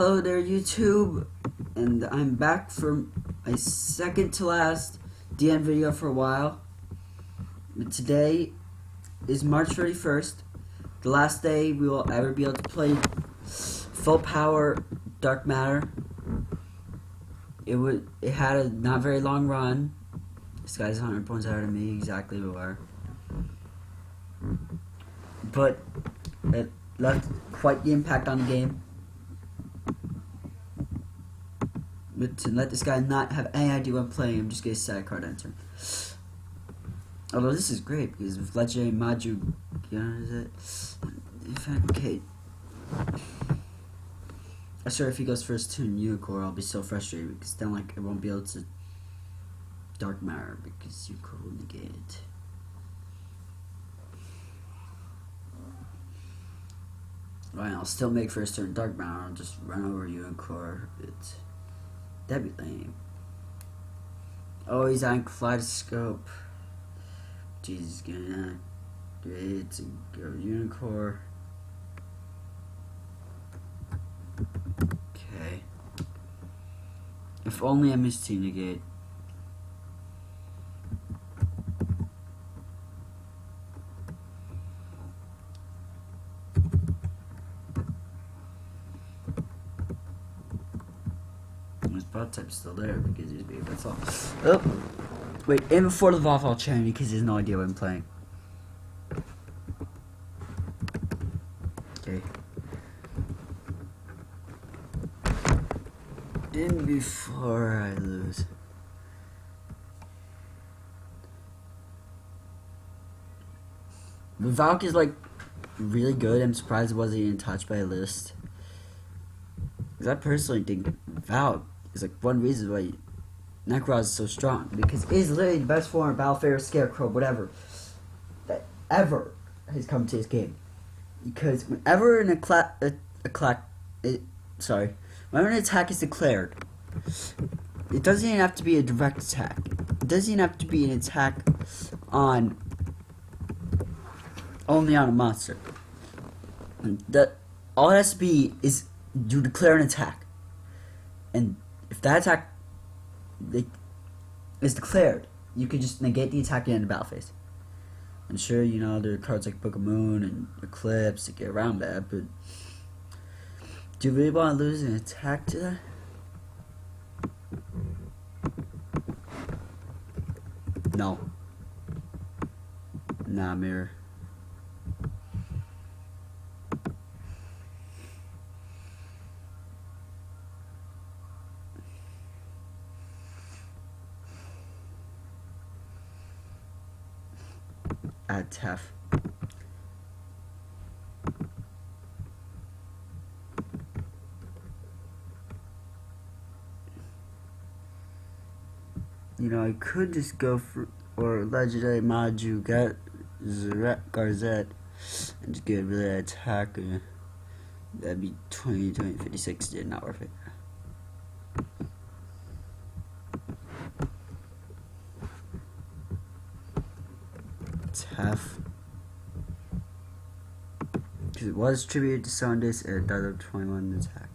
Hello there, YouTube, and I'm back for my second to last DM video for a while. Today is March 31st, the last day we will ever be able to play full power Dark Matter. It had a not very long run. This guy's 100 points ahead of me, exactly where. But it left quite the impact on the game. But to let this guy not have any idea what I'm playing, I'm just gonna set a card enter. Although this is great because with legendary Maju, is it? Okay. I'm sure if he goes first to Unicorn, I'll be so frustrated because then like I won't be able to Dark Matter because Unicorn will negate it. Right, I'll still make first turn Dark Matter. I'll just run over Unicorn. That'd be lame. Oh, he's on Kaleidoscope. Jesus, gonna do it to go Unicorn. Okay. If only I missed Team Negate. His bot type's still there because he's big, that's all. Oh! Wait, and before the Waffle chain because he has no idea what I'm playing. Okay. In before I lose. Valk is like really good. I'm surprised it wasn't even touched by a list. Because I personally think Valk is like one reason why Nekroz is so strong, because it is literally the best form of Battlefair, Scarecrow, whatever that ever has come to this game. Because whenever whenever an attack is declared, it doesn't even have to be a direct attack. It doesn't even have to be an attack on only on a monster. All it has to be is you declare an attack, and if that attack is declared, you can just negate the attack in the battle phase. And sure, you know, there are cards like Book of Moon and Eclipse to get around that, but do you really want to lose an attack to that? No. Nah, mirror. Add Tef. You know, I could just go for legendary Maju Garzette and just get rid of that attack. That'd be 20, 56. Did not worth it. Half because it was tributed to Sondis and it died of 21 attack.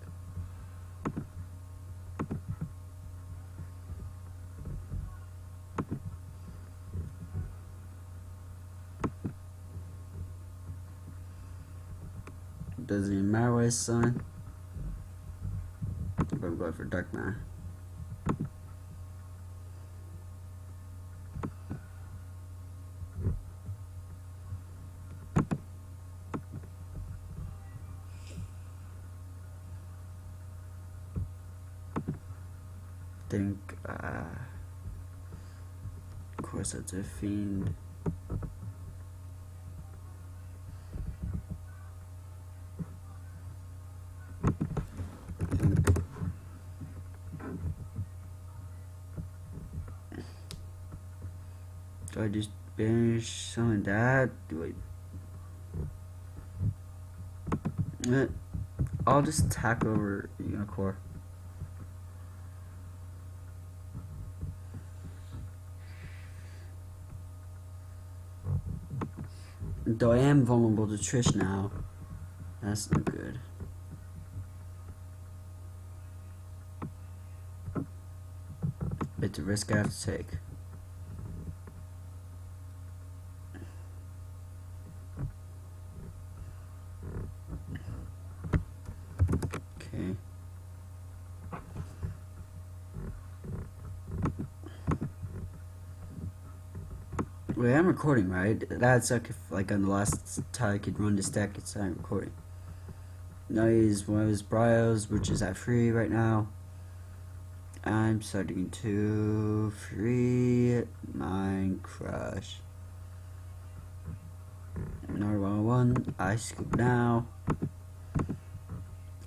It doesn't even matter what it's on. But I'm going for Dark Matter. Of course that's a fiend. Do I just banish some of that? Do I? I'll just attack over Unicorn. Though I am vulnerable to Trish now. That's not good. It's a risk I have to take. Okay. Wait, I'm recording, right? That'd suck if, like, on the last time I could run this deck, it's not recording. Now he's one of his Bryos, which is at free right now. I'm starting to free Mine Crush. Number 101, I scoop now.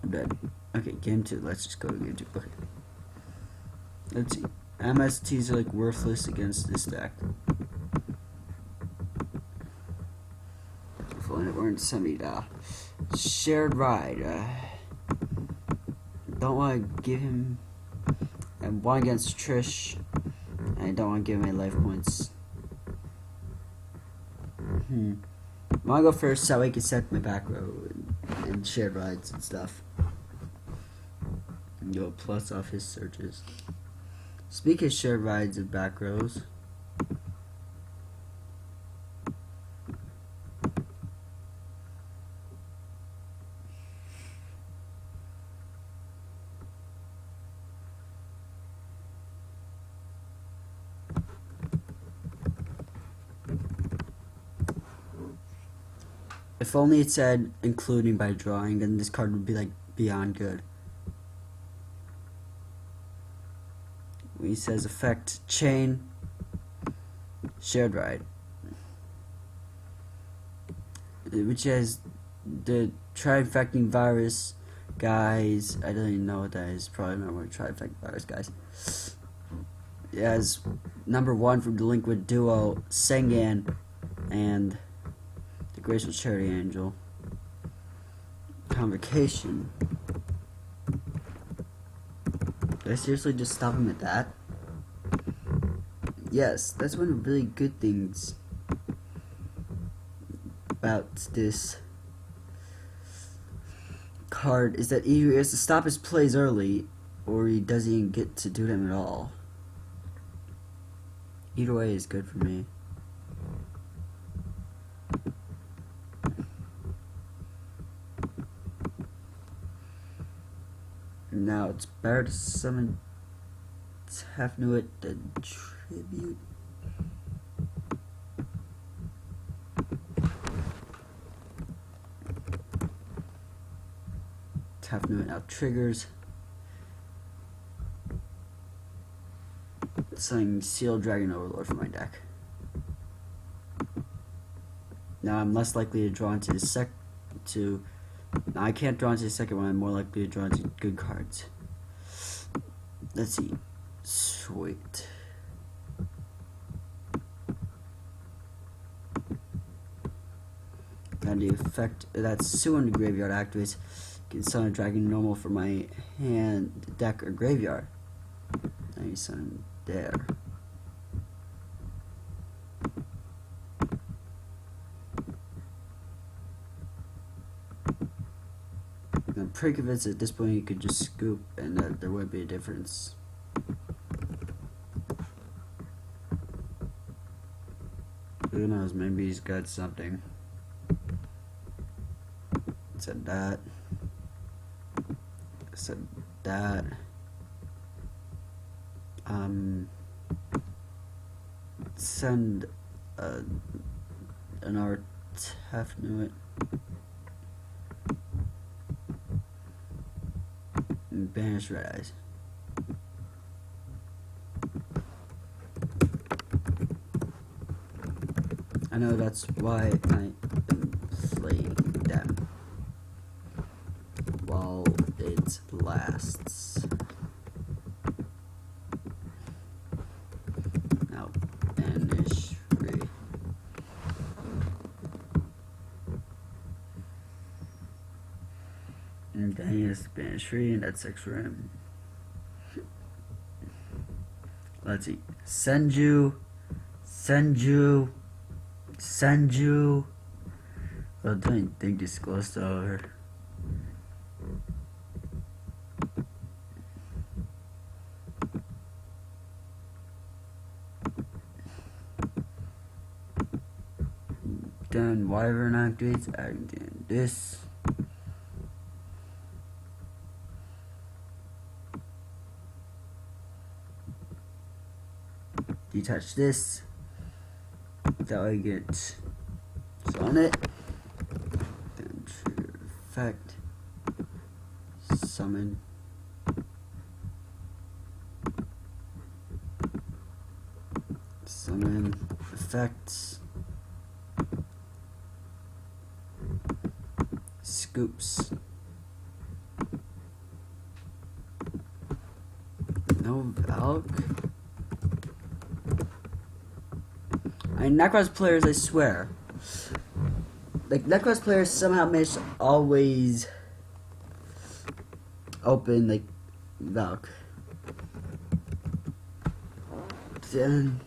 I'm dead. Okay, game 2. Let's just go to game 2. Okay. Let's see. MSTs are like worthless against this deck. If only it weren't semi shared ride. Don't want to give him. And one against Trish. I don't want to give him any life points. I'm gonna go first so I can set my back row and shared rides and stuff. And go plus off his searches. Speaking of shared rides and back rows. If only it said including by drawing, then this card would be like beyond good. When he says effect chain, shared ride, which has the try-infecting virus guys. I don't even know what that is. Probably not what try-infecting virus guys. It has number 1 from Delinquent Duo, Sengan, and the Graceful Charity Angel. Convocation. Did I seriously just stop him at that? Yes, that's one of the really good things about this card, is that either he has to stop his plays early or he doesn't even get to do them at all. Either way is good for me. Now it's better to summon Tefnuit than Tribute. Tefnuit now triggers. Sending Seal Dragon Overlord for my deck. Now I'm less likely to draw into the now I can't draw into the second one. I'm more likely to draw into good cards. Let's see. Sweet. And the effect that Sue in the graveyard activates can summon a dragon normal for my hand, deck, or graveyard. Now you summon there. I'm pretty convinced at this point you could just scoop and there wouldn't be a difference. Who knows, maybe he's got something. Said that. Said that. Send an Tefnuit. And banish Red Eyes. I know that's why I am playing them while it lasts. Now, banish free. And then he has banish free, and that's 6 for him. Let's see. Senju. I don't even think this goes over. then wyvern activates, adding in this. Detach this. That way I get on it. Then trigger effect. Summon. Summon effects. Scoops. No Valk. Nekroz players, I swear. Like, Nekroz players somehow manage to always open, like, Valk. Then,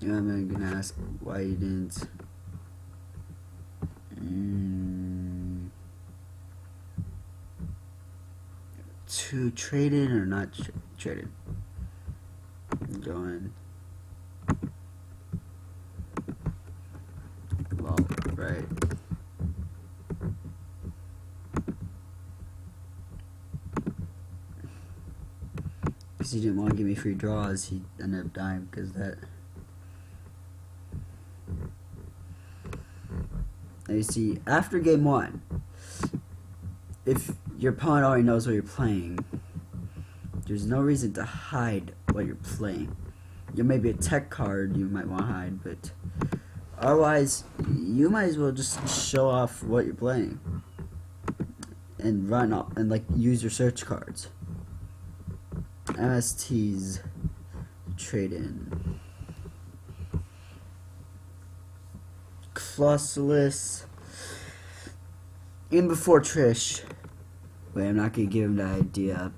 I'm gonna ask why you didn't. To trade in or not trade in? Going. Well, right. Because he didn't want to give me free draws, he ended up dying because of that. Now you see, after game 1, if your opponent already knows what you're playing, there's no reason to hide what you're playing. There may be a tech card you might want to hide, but otherwise, you might as well just show off what you're playing and run up and like use your search cards. MSTs trade in. Clusterless. In before Trish. Wait, I'm not gonna give him the idea.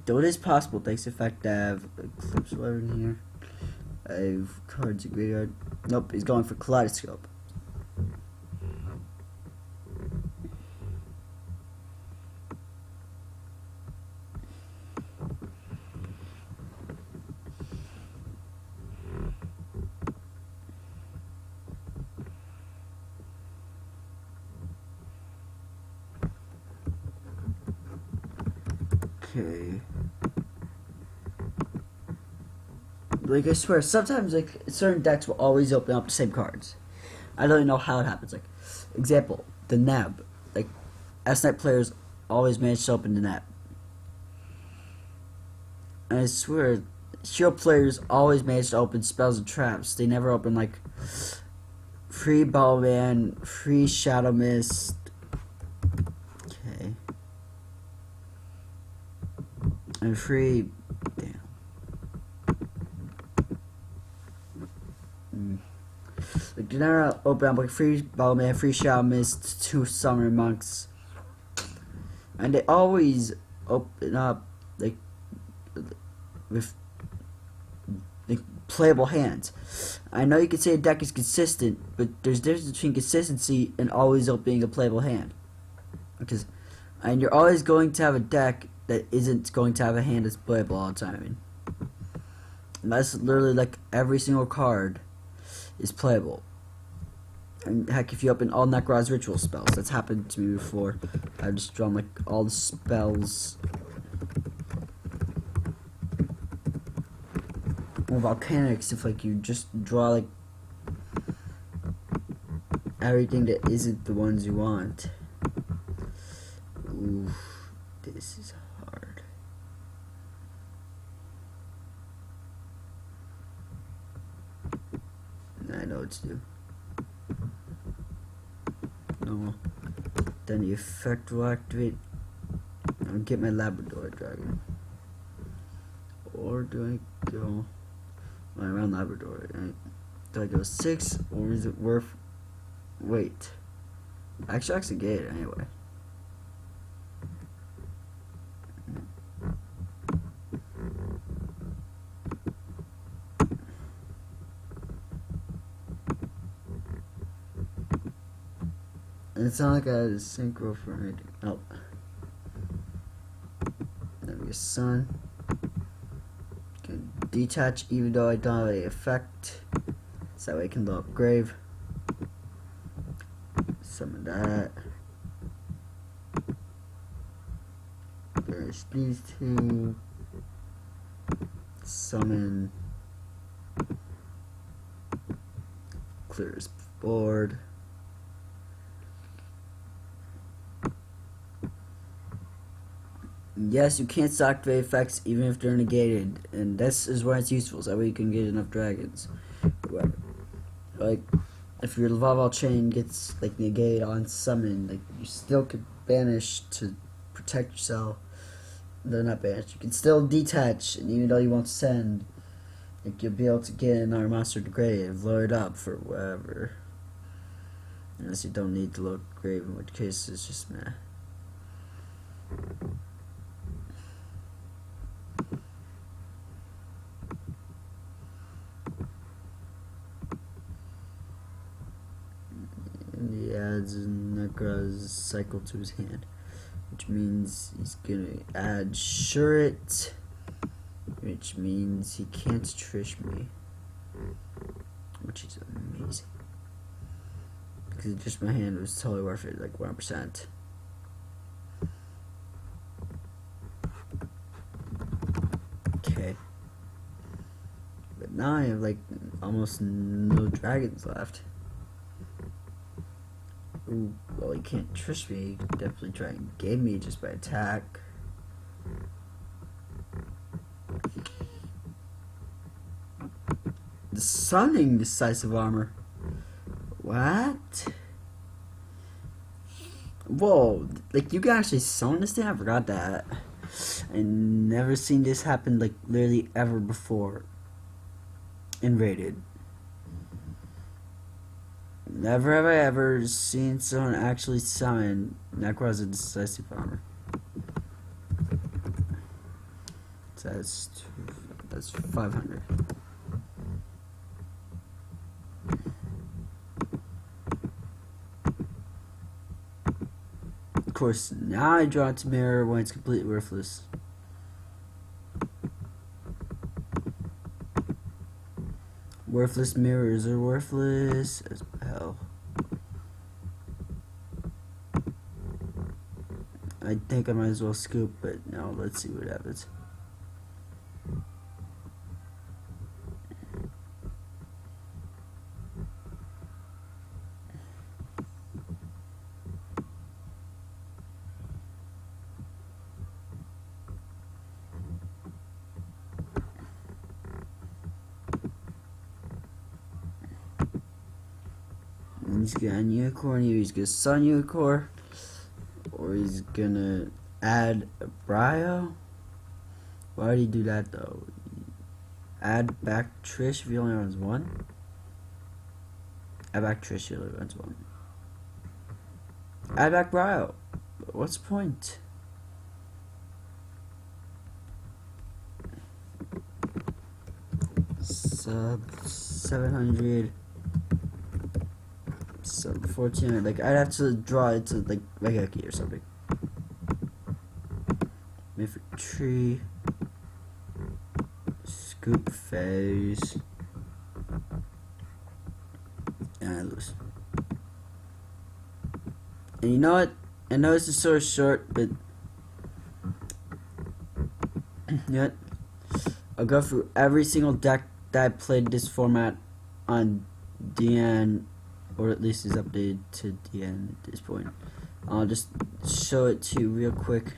Though it is possible, thanks to the fact I have Eclipse Weather in here. I have cards in graveyard. Nope, he's going for Kaleidoscope. Okay. Like, I swear, sometimes, like, certain decks will always open up the same cards. I don't even know how it happens. Like, example, the Neb. Like, S-Night players always manage to open the Neb. And I swear, Shield players always manage to open spells and traps. They never open, like, free Ballman, free Shadow Mist. Okay. And free... Damn. Like, they never open up like free Ballman, free Shadow Mist, 2 Summer Monks. And they always open up like with like playable hands. I know you could say a deck is consistent, but there's a difference between consistency and always opening a playable hand. And you're always going to have a deck that isn't going to have a hand that's playable all the time. I mean, and that's literally like every single card is playable. And heck, if you open all Nekroz ritual spells, that's happened to me before. I've just drawn like all the spells. Or volcanics, if like you just draw like everything that isn't the ones you want. Ooh, this is hard. I know what to do. No. Then the effect will activate. I'll get my Labrador dragon. Or do I go around Labrador? Right? Do I go 6 or is it worth? Wait. I actually get it anyway. It's not like I had a synchro for anything. Oh. There we go, sun. Can detach even though I don't have any effect. So that way I can blow up Grave. Summon that. There's these two. Summon. Clear his board. Yes, you can't activate effects even if they're negated, and this is why it's useful, so that way you can get enough dragons. Whatever. Like, if your Laval chain gets like negated on summon, like you still could banish to protect yourself. They're not banished. You can still detach, and even though you won't send, like you'll be able to get another monster to grave, load it up for whatever. Unless you don't need to load grave, in which case it's just meh. And he adds Nekroz cycle to his hand, which means he's gonna add Shurit, which means he can't trish me, which is amazing because just my hand was totally worth it, like 1%. Okay, but now I have like almost no dragons left. Ooh, well, he can't trish me. He could definitely try and game me just by attack. The sunning decisive armor. What? Whoa, like you can actually summon this thing? I forgot that. I never seen this happen like literally ever before in Rated. Never have I ever seen someone actually summon Nekroz a decisive armor. So that's 500. Of course, now I draw it to mirror when it's completely worthless. Worthless mirrors are worthless as hell. I think I might as well scoop, but no, let's see what happens. He's gonna unicorn you, he's gonna sun unicorn, or he's gonna add a Brio. Why would he do that though? Add back Trish if he only runs one? Add back Trish if he only runs one. Add back Brio. What's the point? Sub 700. Sub 1400. Like I'd have to draw it to like Regeki or something. Mythic Tree. Scoop phase. And I lose. And you know what? I know this is sort of short, but yet I'll go through every single deck that I played this format on DN, or at least is updated to DN at this point. I'll just show it to you real quick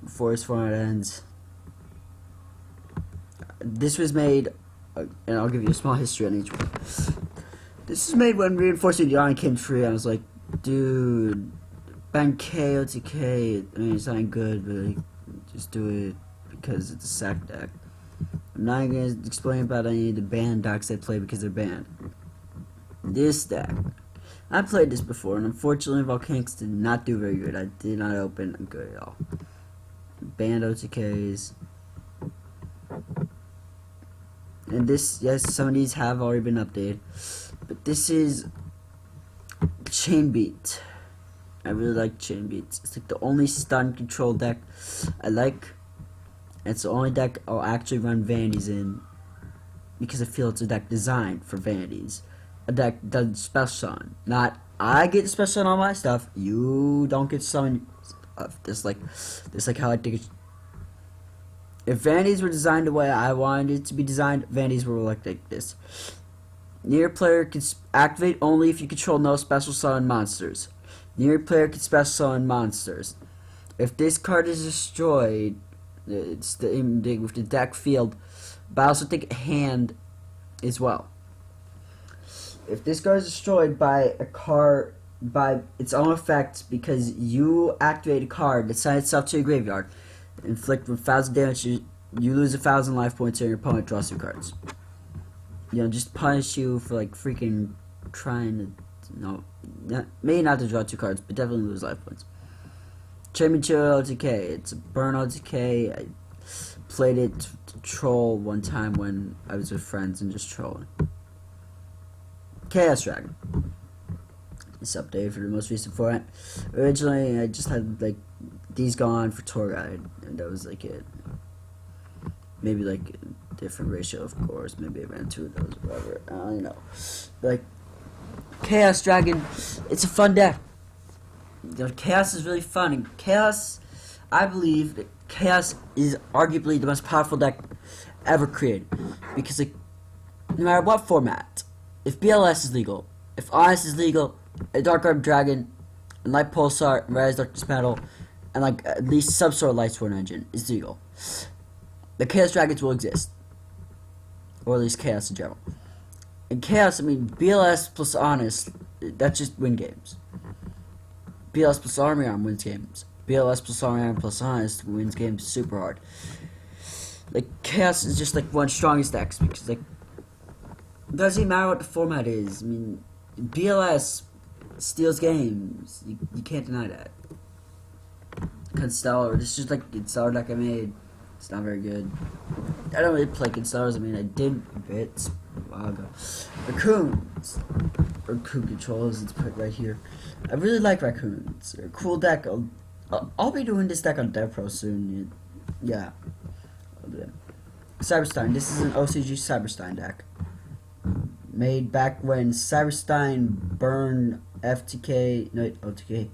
before this format ends. This was made, and I'll give you a small history on each one. This was made when Reinforcing Yana came free, and I was like, dude, ban K, OTK, I mean, it's not good, but like, just do it because it's a sack deck. I'm not going to explain about any of the banned decks I play because they're banned. This deck, I played this before, and unfortunately Volcanics did not do very good. I did not open good at all. Banned OTKs. And this, yes, some of these have already been updated. But this is Chain Beat. I really like Chain Beats. It's like the only stun control deck I like. It's the only deck I'll actually run Vandies in. because I feel it's a deck designed for vanities. A deck that does special summon. Not I get the special summon on my stuff. You don't get summon. This like how I think it. If vanities were designed the way I wanted it to be designed, vanities were like this. Near player can activate only if you control no special summon monsters. Near player can special summon monsters. If this card is destroyed, it's with the deck field, but I also think hand as well. If this card is destroyed by a card by its own effect because you activate a card that sends itself to your graveyard, inflict 1,000 damage, you lose 1,000 life points and your opponent draws 2 cards. You know, just punish you for like freaking trying to, maybe not to draw 2 cards, but definitely lose life points. Championship OTK, it's a burn OTK. I played it to troll one time when I was with friends and just trolling. Chaos Dragon. It's updated for the most recent format. Originally, I just had like these gone for tour guide, and that was like it. Maybe like a different ratio, of course. Maybe I ran 2 of those, or whatever. I don't know. Like Chaos Dragon, it's a fun deck. Chaos is really fun, and Chaos, I believe that Chaos is arguably the most powerful deck ever created, because like no matter what format, if BLS is legal, if Honest is legal, a Dark Arm Dragon, and Light Pulsar, and Rise Darkness Metal, and like at least some sort of Lightsworn engine is legal, the Chaos Dragons will exist, or at least Chaos in general. In Chaos, I mean BLS plus Honest, that's just win games. BLS plus Army Arm wins games. BLS plus Army Arm plus Honest wins games super hard. Like Chaos is just like one of the strongest decks because like it doesn't even matter what the format is. I mean BLS steals games. You can't deny that. Constellar, this is just like the Constellar deck I made. It's not very good. I don't really play Constellars. I mean I did bits a while ago. Raccoons. Raccoon controls, it's put right here. I really like Raccoons. They're a cool deck. I'll be doing this deck on Devpro soon. Yeah. I'll do it. Cyberstein. This is an OCG Cyberstein deck. Made back when Cyberstein burned FTK, no, OTK,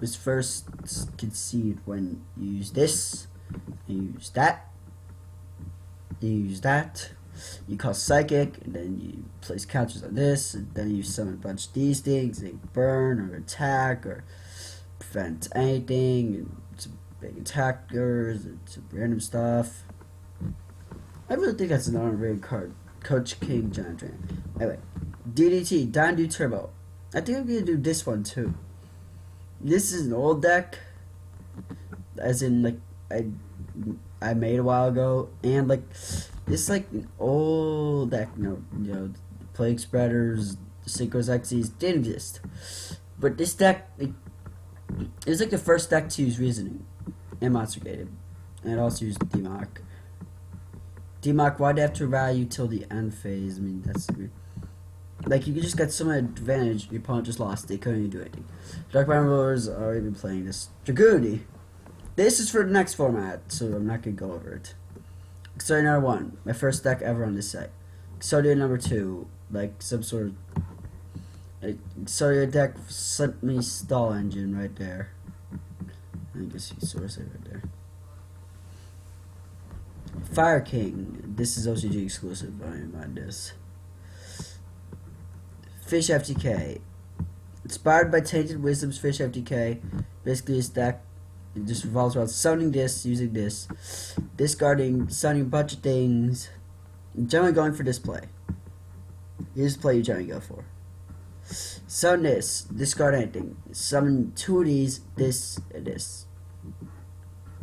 was first conceived when you use this, you use that, you use that, you call Psychic, and then you place counters on this, and then you summon a bunch of these things, they burn or attack or prevent anything, and some big attackers, and some random stuff. I really think that's an underrated card. Coach King Giant Drain. Anyway, DDT, Dandu Turbo. I think I'm gonna do this one too. This is an old deck, as in like I made a while ago, and like this like an old deck. You know, Plague Spreaders, Synchros Xyz didn't exist, but this deck it was like the first deck to use Reasoning and Monster Gated, and it also used D.M.R. D.M.R, why'd they have to rally you till the end phase? I mean, that's weird. Like, you could just get some advantage, your opponent just lost, they couldn't even do anything. Dark Brown Rulers are already been playing this. Dragoonity. This is for the next format, so I'm not gonna go over it. Exodia number 1, my first deck ever on this site. Exodia number 2, like some sort of Exodia deck sent me stall engine right there. I guess you can sort of say right there. Fire King. This is OCG exclusive. I don't mind this. Fish FTK. Inspired by Tainted Wisdom's Fish FTK. Basically, this deck it just revolves around summoning this, using this, discarding, summoning a bunch of things. Generally going for display. Here's the play you generally go for. Summon this, discard anything. Summon 2 of these, this, and this.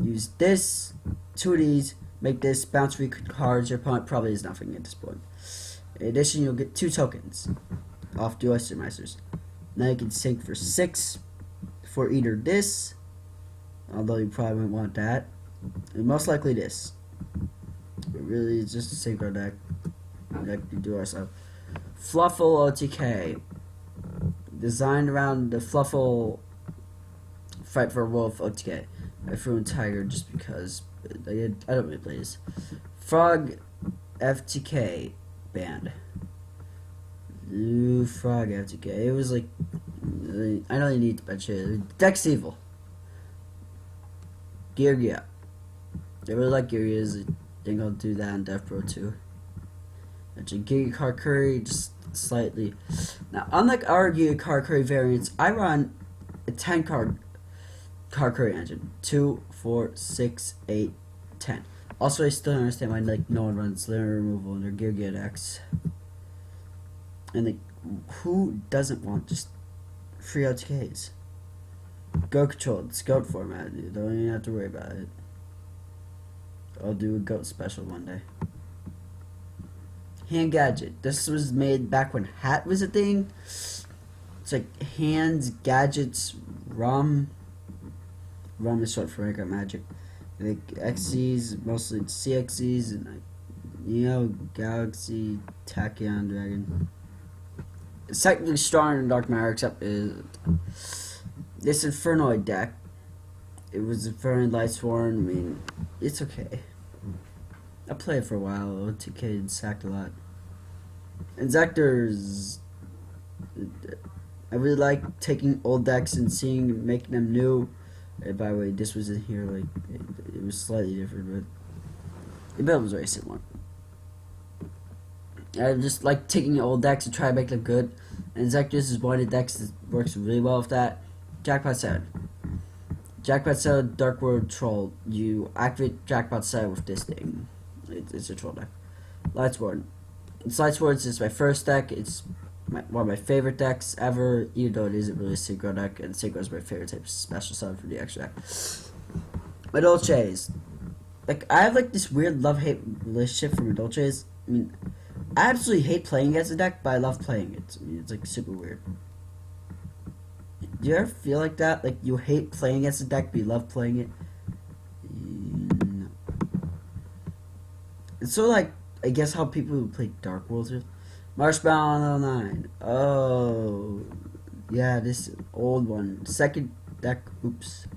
Use this, 2 of these. Make this bounce 3 cards. Your opponent probably is nothing at this point. In addition, you'll get 2 tokens off Duels Meisters. Now you can sink for 6 for either this, although you probably wouldn't want that, and most likely this. But really, it's just a synchro deck. Deck we do ourselves. Fluffle OTK. Designed around the Fluffle Fight for a Wolf OTK. I threw in Tiger just because I don't really play this. Frog FTK. banned. Ooh, frog FTK. It was like, I don't even need to mention it. Deck's evil. Gear. I really like Gear. I think I'll do that on Devpro too. Actually, Gear Car Curry just slightly. Now, unlike our Gear Car Curry variants, I run a 10 car curry engine. 2, 4, 6, 8, 10. Also, I still don't understand why like no one runs linear removal in their Gear decks. And like, who doesn't want just free OTKs? Go controlled, scout format, dude. Don't even have to worry about it. I'll do a goat special one day. Hand gadget. This was made back when hat was a thing. It's like hands, gadgets, rum. Rum is short for Minecraft Magic. Like XCs, mostly CXCs, and like, Galaxy, Tachyon, Dragon. It's technically stronger than Dark Matter, except this Infernoid deck. It was Infernoid Lightsworn. I mean, it's okay. I played it for a while. OTK and sacked a lot. And Zectors, I really like taking old decks and making them new. By the way, this was in here, like, it was slightly different, but the build was very similar. I just like taking old decks and try to make them good. And Zectors is one of the decks that works really well with that. Jackpot 7. Jackpot 7, Dark World Troll. You activate Jackpot 7 with this thing. It's a troll deck. Lightsworn. Lightsworn is my first deck. It's one of my favorite decks ever, even though it isn't really a synchro deck. And synchro is my favorite type of special summon for the extra deck. My Dolces. Like, I have like this weird love-hate relationship for my Dolces. I mean, I absolutely hate playing against the deck, but I love playing it. I mean, it's like super weird. Do you ever feel like that? Like you hate playing against the deck, but you love playing it? No. It's sort of like, I guess, how people who play Dark Worlds are. Marshmallow 9. Oh. Yeah, this old one. Second deck. Oops.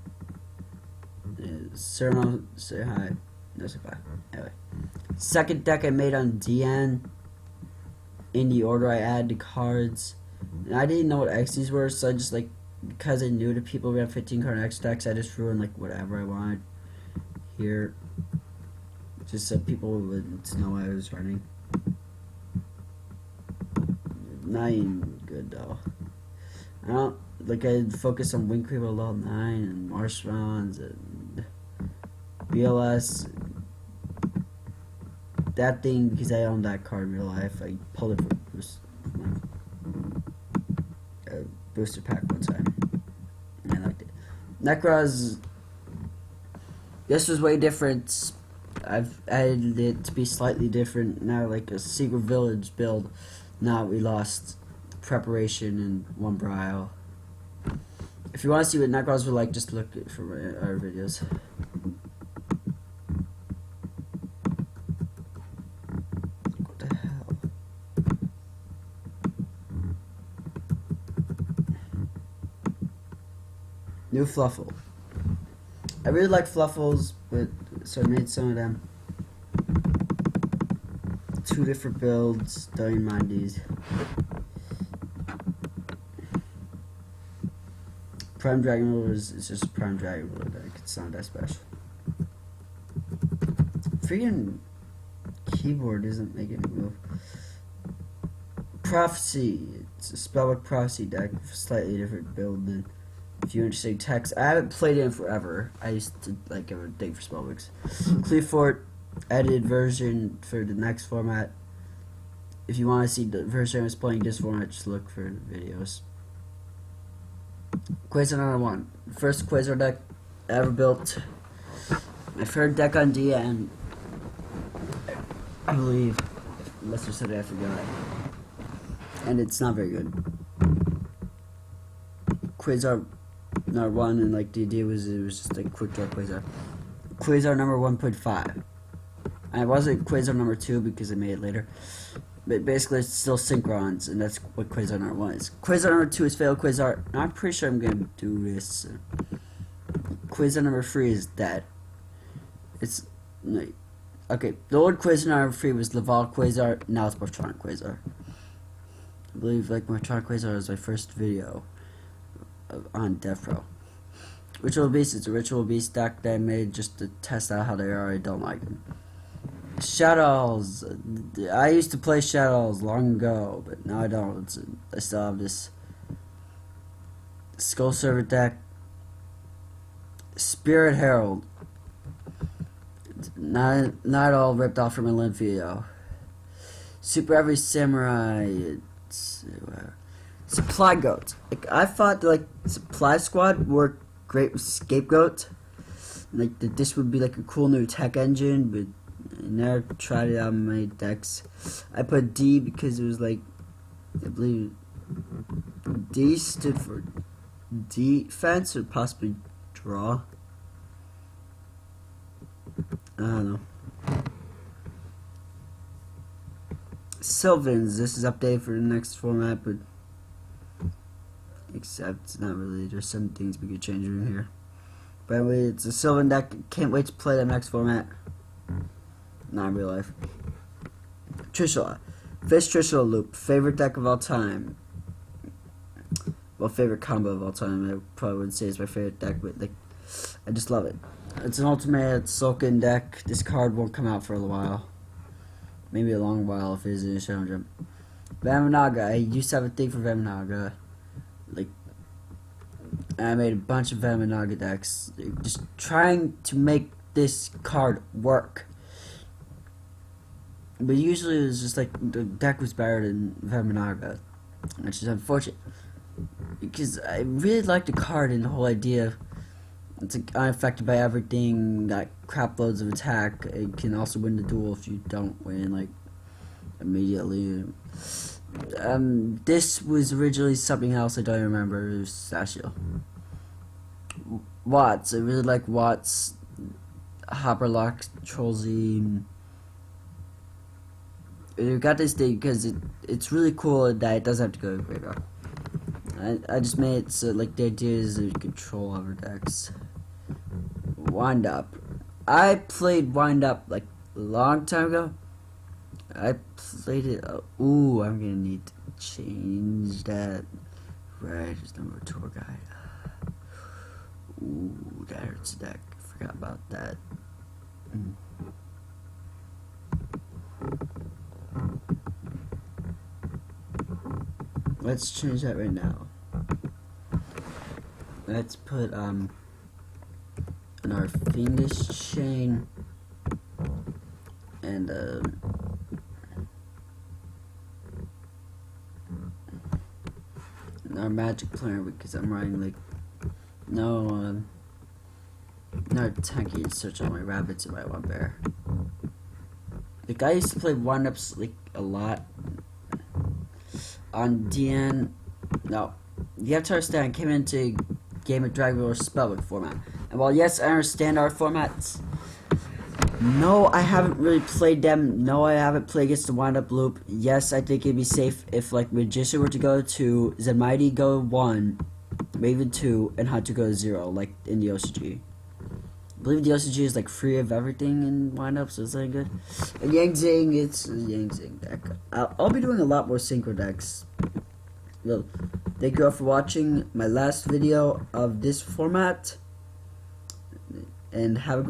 Sermo, say hi. No, say bye. Anyway. Second deck I made on DN. In the order I add the cards. And I didn't know what X's were, so I just like, because I knew the people who had 15 card X decks, I just threw in like whatever I wanted here. Just so people wouldn't know what I was running. Not even good though. I don't like, I'd focus on Wind Creeper level 9 and Marshmallows and BLS. That thing, because I own that card in real life, I pulled it for booster pack one time. I liked it. Nekroz, this was way different. I've added it to be slightly different. Now like a secret village build. Now we lost preparation and one brile. If you want to see what Nekroz were like, just look for our videos. New Fluffle. I really like Fluffles, but so I made some of them. 2 different builds. Don't even mind these. Prime Dragon Ruler is just Prime Dragon Ruler deck. It's not that special. Freaking keyboard isn't making a move. Prophecy. It's a Spellbook Prophecy deck with a slightly different build than a few interesting texts. I haven't played it in forever. I used to like have a thing for spellbooks. Cleefort, edited version for the next format. If you want to see the version I was playing this format, just look for videos. Quasar 1. First Quasar deck I ever built. My third deck on DN. I believe. Unless there's something I forgot. And it's not very good. Quasar number 1, and like the idea was it was just like quick draw Quasar. Quasar number 1.5. And it wasn't Quasar number 2 because I made it later. But basically it's still Synchrons, and that's what Quasar number 1 is. Quasar number 2 is Failed Quasar. And I'm pretty sure I'm gonna do this. Quasar number 3 is dead. It's like, Okay, the old Quasar free was Laval Quasar, now it's Mortronic Quasar. I believe like Mortronic Quasar was my first video on Devpro. Ritual Beast is a Ritual Beast deck that I made just to test out how they are. I don't like them. Shadows. I used to play Shadows long ago, but now I don't. I still have this Skull Server deck. Spirit Herald. Not all ripped off from a limb video. Super Heavy Samurai. Supply Goat. Like I thought, like Supply Squad worked great with Scapegoat. Like this would be like a cool new tech engine, but I never tried it out in my decks. I put D because it was like, I believe D stood for defense or possibly draw. I don't know. Sylvans, this is updated for the next format, but except it's not really, there's some things we could change in here. But anyway, it's a Sylvan deck, can't wait to play the next format. Not in real life. Trishula. Fish Trishula Loop, favorite deck of all time. Well, favorite combo of all time. I probably wouldn't say it's my favorite deck, but like, I just love it. It's an ultimate Sulkin deck. This card won't come out for a while. Maybe a long while if it is in a Shadow Jump. Vamanaga. I used to have a thing for Vamanaga. Like, I made a bunch of Vamanaga decks. Just trying to make this card work. But usually it was just like the deck was better than Vamanaga. Which is unfortunate. Because I really like the card and the whole idea. It's like unaffected by everything, got crap loads of attack. It can also win the duel if you don't win, like, immediately. This was originally something else I don't remember. It was Sashio. Watts, I really like Watts. Hopperlock, Trollsy. I got this thing because it's really cool that it doesn't have to go to the graveyard. I just made it so like the idea is to control other decks. Wind Up. I played Wind Up like a long time ago. I played it. Ooh, I'm gonna need to change that. Right, there's no more tour guide. Ooh, that hurts the deck. Forgot about that. Let's change that right now. Let's put another Fiendish Chain and another Magic Player because I'm writing like another tanky and search all my rabbits and my one bear. Like I used to play wind-ups like a lot on DN. No, you have to understand. I came into Game of Dragon Ball Spellbook format, and while yes, I understand our formats, no, I haven't really played them. No, I haven't played against the wind-up loop. Yes, I think it'd be safe if like Magician were to go to Zenmighty go 1, Raven 2, and Hunt to go 0, like in the OCG. I believe the OCG is like free of everything in wind-up, so it's like good. And Yang Zing, it's a Yang Zing deck. I'll be doing a lot more synchro decks. Well, thank you all for watching my last video of this format, and have a great